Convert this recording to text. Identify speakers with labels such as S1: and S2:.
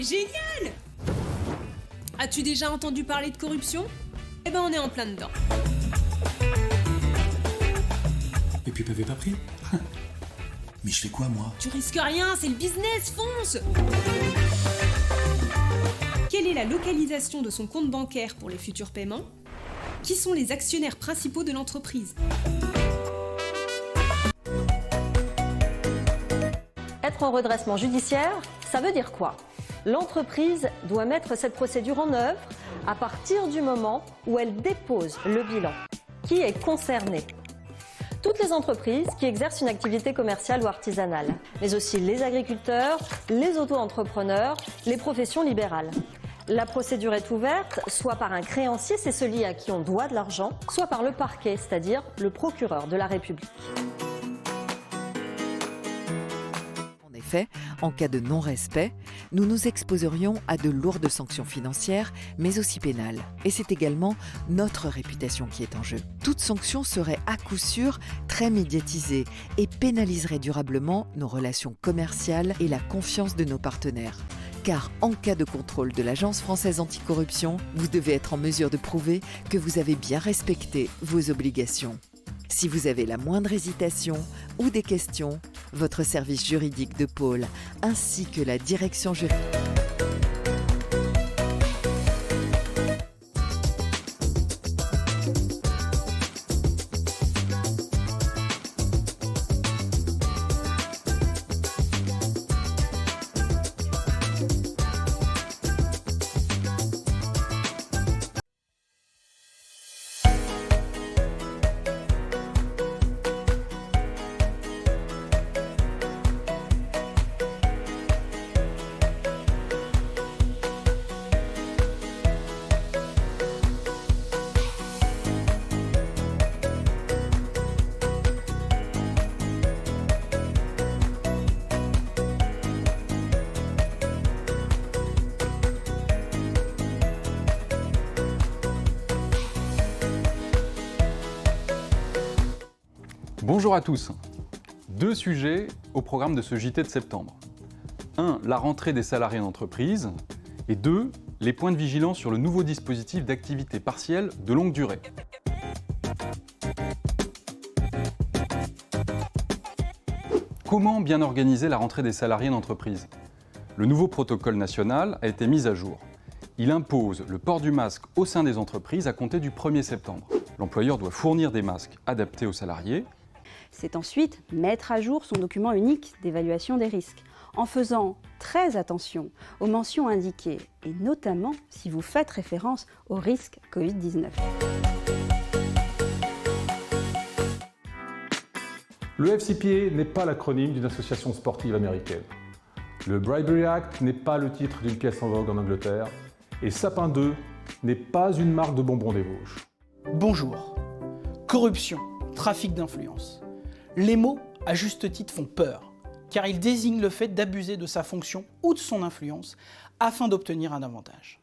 S1: génial! As-tu déjà entendu parler de corruption? Eh ben on est en plein dedans.
S2: Et puis m'avait pas pris. Mais je fais quoi moi?
S1: Tu risques rien, c'est le business, fonce! Quelle est la localisation de son compte bancaire pour les futurs paiements? Qui sont les actionnaires principaux de l'entreprise?
S3: Être en redressement judiciaire, ça veut dire quoi? L'entreprise doit mettre cette procédure en œuvre à partir du moment où elle dépose le bilan. Qui est concerné? Toutes les entreprises qui exercent une activité commerciale ou artisanale, mais aussi les agriculteurs, les auto-entrepreneurs, les professions libérales. La procédure est ouverte soit par un créancier, c'est celui à qui on doit de l'argent, soit par le parquet, c'est-à-dire le procureur de la République.
S4: En cas de non-respect, nous nous exposerions à de lourdes sanctions financières, mais aussi pénales. Et c'est également notre réputation qui est en jeu. Toute sanction serait à coup sûr très médiatisée et pénaliserait durablement nos relations commerciales et la confiance de nos partenaires. Car en cas de contrôle de l'Agence française anticorruption, vous devez être en mesure de prouver que vous avez bien respecté vos obligations. Si vous avez la moindre hésitation ou des questions, votre service juridique de pôle ainsi que la direction juridique.
S5: Bonjour à tous. 2 sujets au programme de ce JT de septembre. 1. La rentrée des salariés d'entreprise. Et 2. Les points de vigilance sur le nouveau dispositif d'activité partielle de longue durée. Comment bien organiser la rentrée des salariés d'entreprise? Le nouveau protocole national a été mis à jour. Il impose le port du masque au sein des entreprises à compter du 1er septembre. L'employeur doit fournir des masques adaptés aux salariés.
S6: C'est ensuite mettre à jour son document unique d'évaluation des risques, en faisant très attention aux mentions indiquées, et notamment si vous faites référence au risque Covid-19.
S7: Le FCPA n'est pas l'acronyme d'une association sportive américaine. Le Bribery Act n'est pas le titre d'une pièce en vogue en Angleterre. Et Sapin 2 n'est pas une marque de bonbons des Vosges.
S8: Bonjour. Corruption, trafic d'influence. Les mots, à juste titre, font peur, car ils désignent le fait d'abuser de sa fonction ou de son influence afin d'obtenir un avantage.